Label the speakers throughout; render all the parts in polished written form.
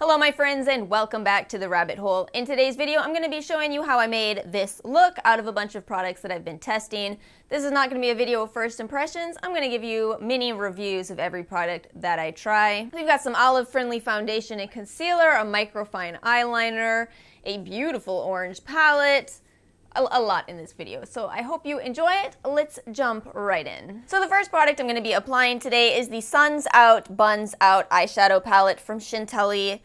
Speaker 1: Hello my friends and welcome back to the rabbit hole. In today's video I'm going to be showing you how I made this look out of a bunch of products that I've been testing. This is not going to be a video of first impressions. I'm going to give you mini reviews of every product that I try. We've got some olive friendly foundation and concealer, a microfine eyeliner, a beautiful orange palette, a lot in this video, so I hope you enjoy it. Let's jump right in. So the first product I'm going to be applying today is the Suns Out, Buns Out eyeshadow palette from Chentilly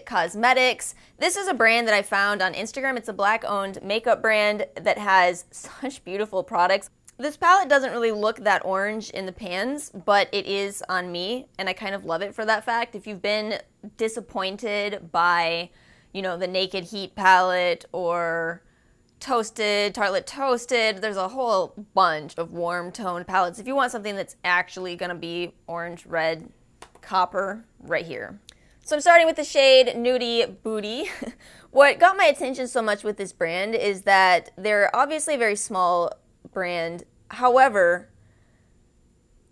Speaker 1: Cosmetics. This is a brand that I found on Instagram. It's a Black-owned makeup brand that has such beautiful products. This palette doesn't really look that orange in the pans, but it is on me, and I kind of love it for that fact. If you've been disappointed by, the Naked Heat palette or Tartelette Toasted, there's a whole bunch of warm toned palettes. If you want something that's actually gonna be orange, red, copper, right here. So I'm starting with the shade Nudie Booty. What got my attention so much with this brand is that they're obviously a very small brand. However,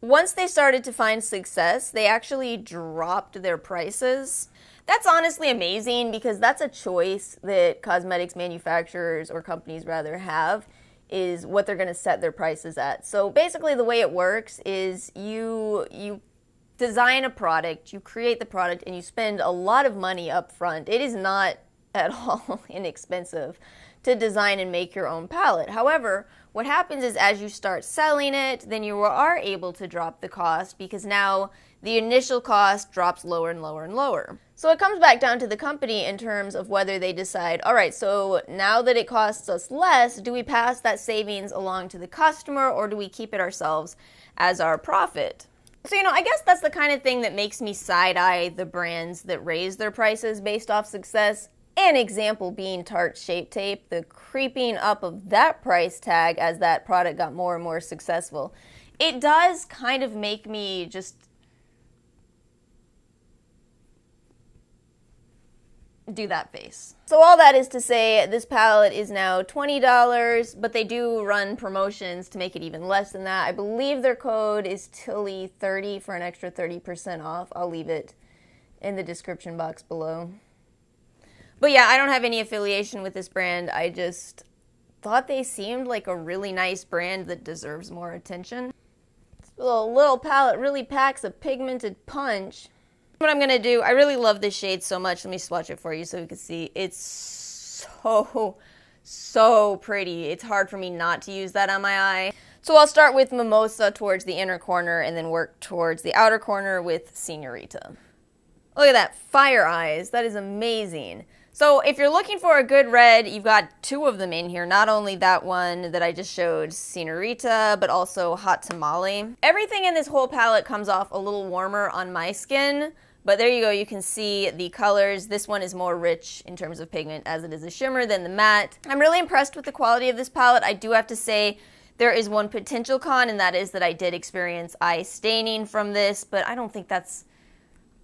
Speaker 1: once they started to find success, they actually dropped their prices. That's honestly amazing because that's a choice that cosmetics manufacturers or companies rather have, is what they're going to set their prices at. So basically the way it works is you design a product, you create the product, and you spend a lot of money up front. It is not at all inexpensive to design and make your own palette. However, what happens is as you start selling it, then you are able to drop the cost because now the initial cost drops lower and lower and lower. So it comes back down to the company in terms of whether they decide, all right, so now that it costs us less, do we pass that savings along to the customer or do we keep it ourselves as our profit? So, I guess that's the kind of thing that makes me side-eye the brands that raise their prices based off success. An example being Tarte Shape Tape, the creeping up of that price tag as that product got more and more successful. It does kind of make me just do that face. So all that is to say, this palette is now $20, but they do run promotions to make it even less than that. I believe their code is Tilly30 for an extra 30% off. I'll leave it in the description box below. But yeah, I don't have any affiliation with this brand. I just thought they seemed like a really nice brand that deserves more attention. This little palette really packs a pigmented punch. What I'm going to do, I really love this shade so much. Let me swatch it for you so you can see. It's so pretty. It's hard for me not to use that on my eye. So I'll start with Mimosa towards the inner corner and then work towards the outer corner with Señorita. Look at that, fire eyes. That is amazing. So if you're looking for a good red, you've got two of them in here. Not only that one that I just showed, Señorita, but also Hot Tamale. Everything in this whole palette comes off a little warmer on my skin, but there you go, you can see the colors. This one is more rich in terms of pigment as it is a shimmer than the matte. I'm really impressed with the quality of this palette. I do have to say there is one potential con, and that is that I did experience eye staining from this, but I don't think that's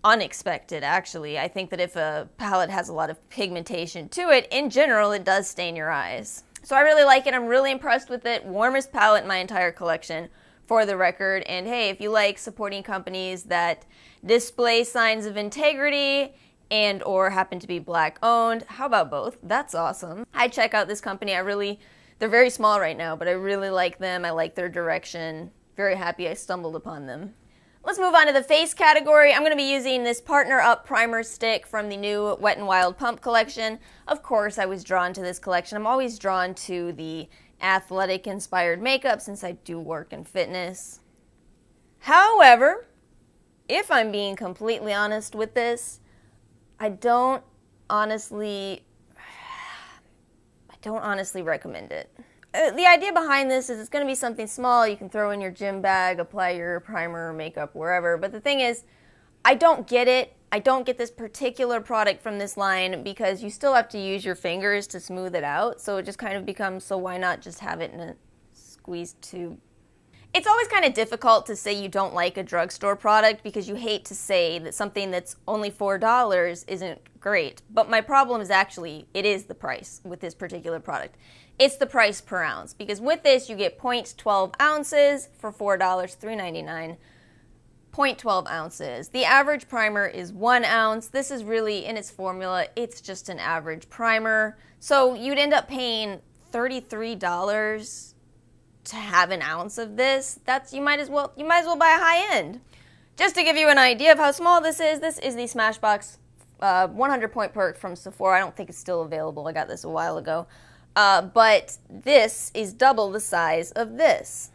Speaker 1: unexpected, actually. I think that if a palette has a lot of pigmentation to it, in general, it does stain your eyes. So I really like it. I'm really impressed with it. Warmest palette in my entire collection, for the record. And hey, if you like supporting companies that display signs of integrity and or happen to be Black owned, how about both? That's awesome. I check out this company. They're very small right now, but I really like them. I like their direction. Very happy I stumbled upon them. Let's move on to the face category. I'm going to be using this Partner Up Primer Stick from the new Wet n Wild Pump collection. Of course, I was drawn to this collection. I'm always drawn to the athletic-inspired makeup since I do work in fitness. However, if I'm being completely honest with this, I don't honestly recommend it. The idea behind this is it's going to be something small you can throw in your gym bag, apply your primer, makeup, wherever. But the thing is, I don't get it. I don't get this particular product from this line because you still have to use your fingers to smooth it out. So it just kind of becomes, so why not just have it in a squeeze tube? It's always kind of difficult to say you don't like a drugstore product because you hate to say that something that's only $4 isn't great. But my problem is actually, it is the price with this particular product. It's the price per ounce, because with this you get 0.12 ounces for $4, $3.99. 0.12 ounces. The average primer is 1 ounce. This is really, in its formula, it's just an average primer. So you'd end up paying $33 to have an ounce of this. You might as well buy a high end. Just to give you an idea of how small this is the Smashbox 100 Point Perk from Sephora. I don't think it's still available. I got this a while ago. But this is double the size of this.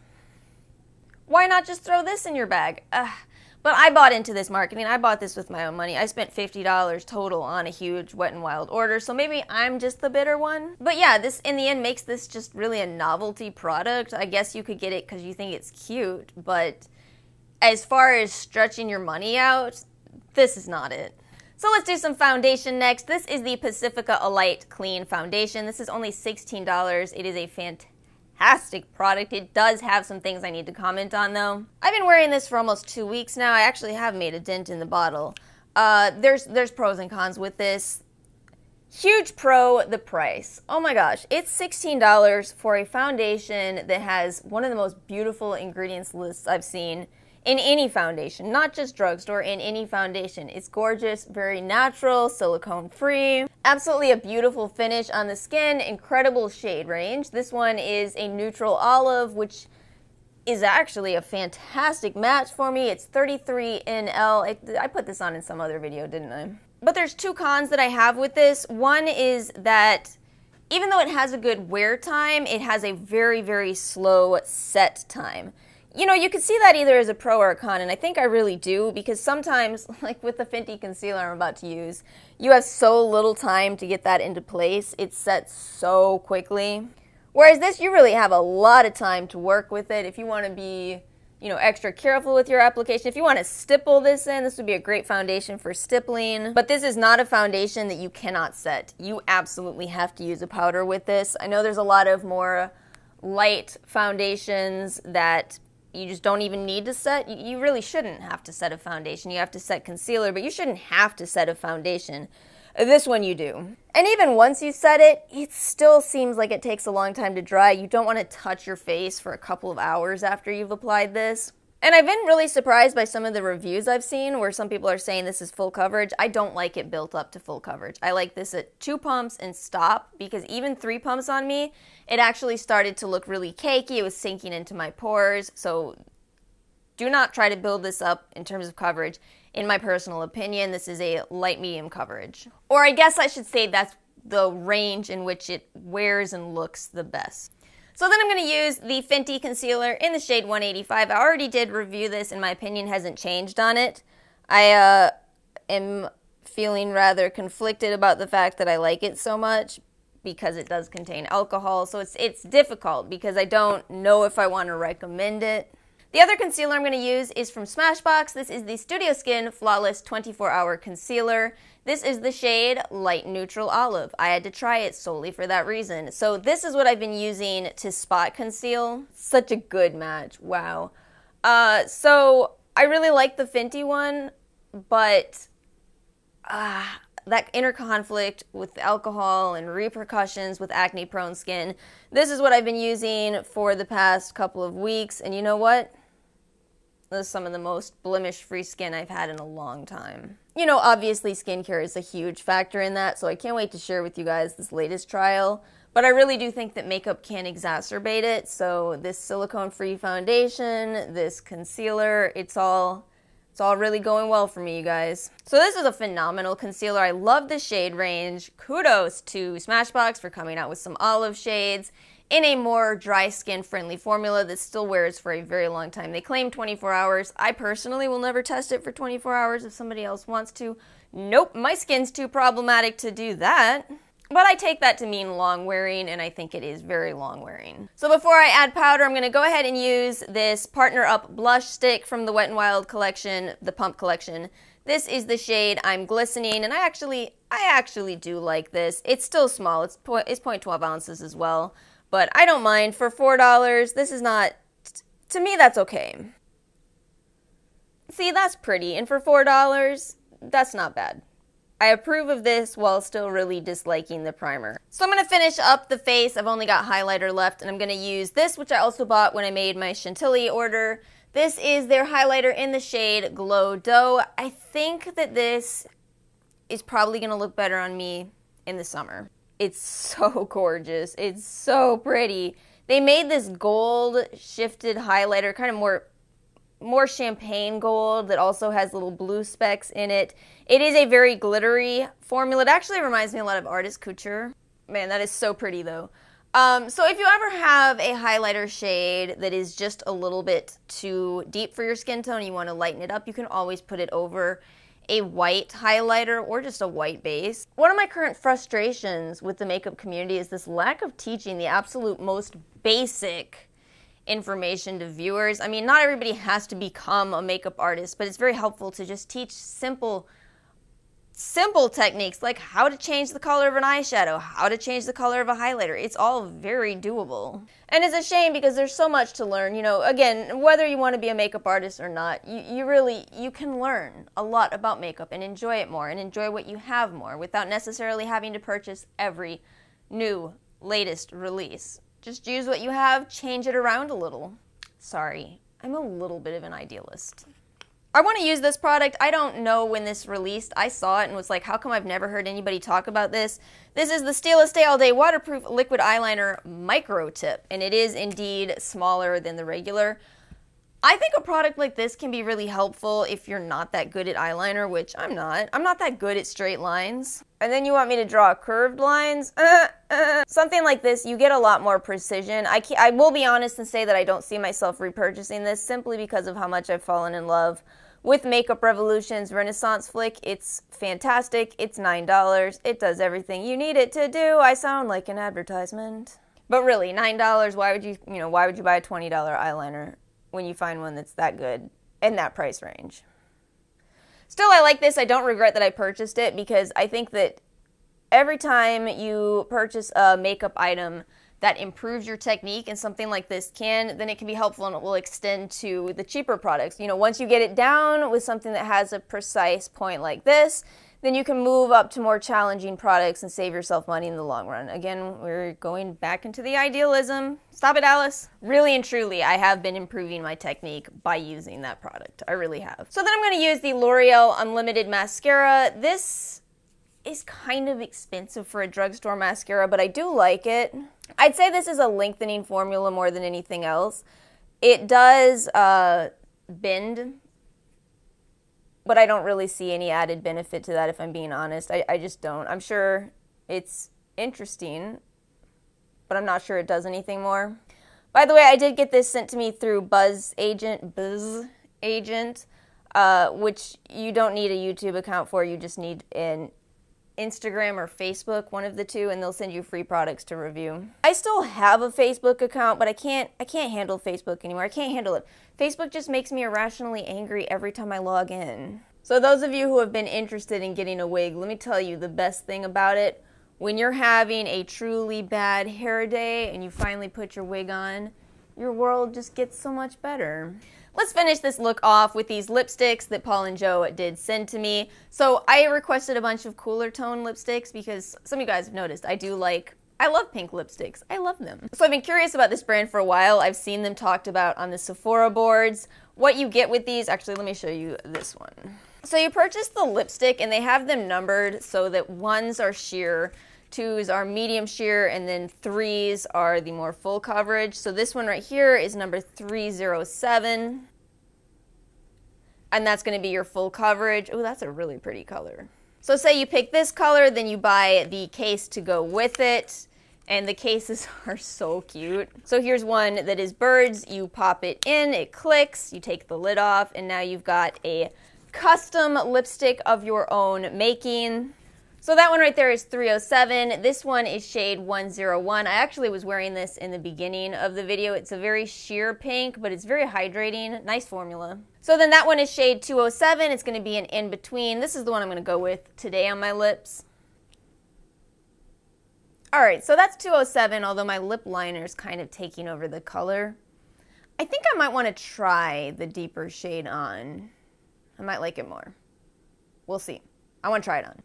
Speaker 1: Why not just throw this in your bag? But I bought into this marketing. I bought this with my own money. I spent $50 total on a huge Wet n Wild order, so maybe I'm just the bitter one. But yeah, this in the end makes this just really a novelty product. I guess you could get it because you think it's cute, but as far as stretching your money out, this is not it. So let's do some foundation next. This is the Pacifica Elite Clean Foundation. This is only $16. It is a fantastic product. It does have some things I need to comment on though. I've been wearing this for almost 2 weeks now. I actually have made a dent in the bottle. There's pros and cons with this. Huge pro, the price. Oh my gosh, it's $16 for a foundation that has one of the most beautiful ingredients lists I've seen in any foundation, not just drugstore, in any foundation. It's gorgeous, very natural, silicone-free. Absolutely a beautiful finish on the skin, incredible shade range. This one is a neutral olive, which is actually a fantastic match for me. It's 33 NL. I put this on in some other video, didn't I? But there's 2 cons that I have with this. One is that even though it has a good wear time, it has a very, very slow set time. You know, you could see that either as a pro or a con, and I think I really do, because sometimes, like with the Fenty concealer I'm about to use, you have so little time to get that into place. It sets so quickly. Whereas this, you really have a lot of time to work with it. If you want to be, you know, extra careful with your application, if you want to stipple this in, this would be a great foundation for stippling. But this is not a foundation that you cannot set. You absolutely have to use a powder with this. I know there's a lot of more light foundations that you just don't even need to set. You really shouldn't have to set a foundation. You have to set concealer, but you shouldn't have to set a foundation. This one you do. And even once you set it, it still seems like it takes a long time to dry. You don't want to touch your face for a couple of hours after you've applied this. And I've been really surprised by some of the reviews I've seen where some people are saying this is full coverage. I don't like it built up to full coverage. I like this at 2 pumps and stop, because even 3 pumps on me, it actually started to look really cakey. It was sinking into my pores. So do not try to build this up in terms of coverage. In my personal opinion, this is a light medium coverage. Or I guess I should say that's the range in which it wears and looks the best. So then I'm going to use the Fenty concealer in the shade 185. I already did review this, and my opinion hasn't changed on it. I am feeling rather conflicted about the fact that I like it so much because it does contain alcohol. So it's difficult because I don't know if I want to recommend it. The other concealer I'm going to use is from Smashbox. This is the Studio Skin Flawless 24-Hour Concealer. This is the shade Light Neutral Olive. I had to try it solely for that reason. So this is what I've been using to spot conceal. Such a good match. Wow. So I really like the Fenty one, but that inner conflict with alcohol and repercussions with acne-prone skin, this is what I've been using for the past couple of weeks. And you know what? This is some of the most blemish-free skin I've had in a long time. You know, obviously skincare is a huge factor in that, so I can't wait to share with you guys this latest trial. But I really do think that makeup can exacerbate it, so this silicone-free foundation, this concealer, it's all really going well for me, you guys. So this is a phenomenal concealer. I love the shade range. Kudos to Smashbox for coming out with some olive shades in a more dry skin friendly formula that still wears for a very long time. They claim 24 hours. I personally will never test it for 24 hours if somebody else wants to. Nope, my skin's too problematic to do that. But I take that to mean long wearing, and I think it is very long wearing. So before I add powder, I'm going to go ahead and use this Partner Up blush stick from the Wet n Wild collection, the Pump collection. This is the shade I'm Glistening, and I actually do like this. It's still small. It's 0.12 ounces as well. But I don't mind. For $4, this is not, to me, that's okay. See, that's pretty. And for $4, that's not bad. I approve of this while still really disliking the primer. So I'm going to finish up the face. I've only got highlighter left, and I'm going to use this, which I also bought when I made my Chentilly order. This is their highlighter in the shade Glow Dough. I think that this is probably going to look better on me in the summer. It's so gorgeous. It's so pretty. They made this gold shifted highlighter, kind of more champagne gold that also has little blue specks in it. It is a very glittery formula. It actually reminds me a lot of Artist Couture. Man, that is so pretty though. So if you ever have a highlighter shade that is just a little bit too deep for your skin tone and you want to lighten it up, you can always put it over a white highlighter or just a white base. One of my current frustrations with the makeup community is this lack of teaching the absolute most basic information to viewers. I mean, not everybody has to become a makeup artist, but it's very helpful to just teach simple techniques like how to change the color of an eyeshadow, how to change the color of a highlighter. It's all very doable. And it's a shame because there's so much to learn. You know, again, whether you want to be a makeup artist or not, you can learn a lot about makeup and enjoy it more and enjoy what you have more without necessarily having to purchase every new, latest release. Just use what you have, change it around a little. Sorry, I'm a little bit of an idealist. I want to use this product. I don't know when this released. I saw it and was like, how come I've never heard anybody talk about this? This is the Stila Stay All Day Waterproof Liquid Eyeliner Micro Tip, and it is indeed smaller than the regular. I think a product like this can be really helpful if you're not that good at eyeliner, which I'm not. I'm not that good at straight lines. And then you want me to draw curved lines? Something like this, you get a lot more precision. I will be honest and say that I don't see myself repurchasing this simply because of how much I've fallen in love with Makeup Revolution's Renaissance Flick. It's fantastic. It's $9. It does everything you need it to do. I sound like an advertisement. But really, $9, why would you buy a $20 eyeliner when you find one that's that good in that price range? Still, I like this. I don't regret that I purchased it because I think that every time you purchase a makeup item that improves your technique, and something like this can, then it can be helpful and it will extend to the cheaper products. You know, once you get it down with something that has a precise point like this, then you can move up to more challenging products and save yourself money in the long run. Again, we're going back into the idealism. Stop it, Alice. Really and truly, I have been improving my technique by using that product. I really have. So then I'm going to use the L'Oreal Unlimited Mascara. This is kind of expensive for a drugstore mascara, but I do like it. I'd say this is a lengthening formula more than anything else. It does bend, but I don't really see any added benefit to that if I'm being honest. I just don't. I'm sure it's interesting, but I'm not sure it does anything more. By the way, I did get this sent to me through Buzz Agent, which you don't need a YouTube account for. You just need an Instagram or Facebook, one of the two, and they'll send you free products to review. I still have a Facebook account, but I can't handle Facebook anymore. I can't handle it. Facebook just makes me irrationally angry every time I log in. So those of you who have been interested in getting a wig, let me tell you the best thing about it. When you're having a truly bad hair day and you finally put your wig on, your world just gets so much better. Let's finish this look off with these lipsticks that Paul and Joe did send to me. So I requested a bunch of cooler tone lipsticks because some of you guys have noticed I love pink lipsticks. I love them. So I've been curious about this brand for a while. I've seen them talked about on the Sephora boards. What you get with these, actually let me show you this one. So you purchase the lipstick and they have them numbered so that 1s are sheer, 2s are medium sheer, and then 3s are the more full coverage. So this one right here is number 307. And that's going to be your full coverage. Oh, that's a really pretty color. So say you pick this color, then you buy the case to go with it. And the cases are so cute. So here's one that is birds. You pop it in, it clicks, you take the lid off, and now you've got a custom lipstick of your own making. So that one right there is 307. This one is shade 101. I actually was wearing this in the beginning of the video. It's a very sheer pink, but it's very hydrating. Nice formula. So then that one is shade 207. It's going to be an in-between. This is the one I'm going to go with today on my lips. Alright, so that's 207, although my lip liner is kind of taking over the color. I think I might want to try the deeper shade on. I might like it more. We'll see. I want to try it on.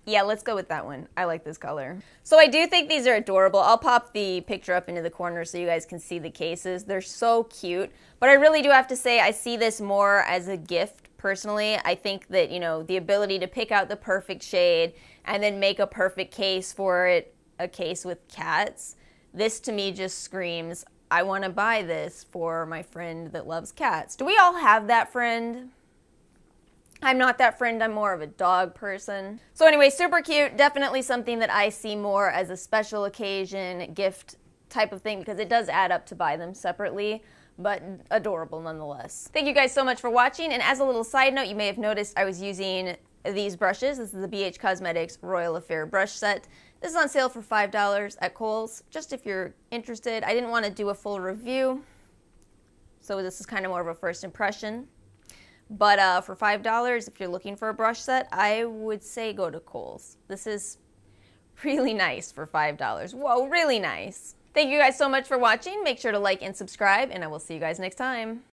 Speaker 1: Yeah, let's go with that one. I like this color. So I do think these are adorable. I'll pop the picture up into the corner so you guys can see the cases. They're so cute. But I really do have to say I see this more as a gift personally. I think that, you know, the ability to pick out the perfect shade and then make a perfect case for it, a case with cats, this to me just screams, I want to buy this for my friend that loves cats. Do we all have that friend? I'm not that friend, I'm more of a dog person. So anyway, super cute, definitely something that I see more as a special occasion, gift type of thing, because it does add up to buy them separately, but adorable nonetheless. Thank you guys so much for watching, and as a little side note, you may have noticed I was using these brushes. This is the BH Cosmetics Royal Affair brush set. This is on sale for $5 at Kohl's, just if you're interested. I didn't want to do a full review, so this is kind of more of a first impression. But for $5, if you're looking for a brush set, I would say go to Kohl's. This is really nice for $5. Whoa, really nice. Thank you guys so much for watching. Make sure to like and subscribe, and I will see you guys next time.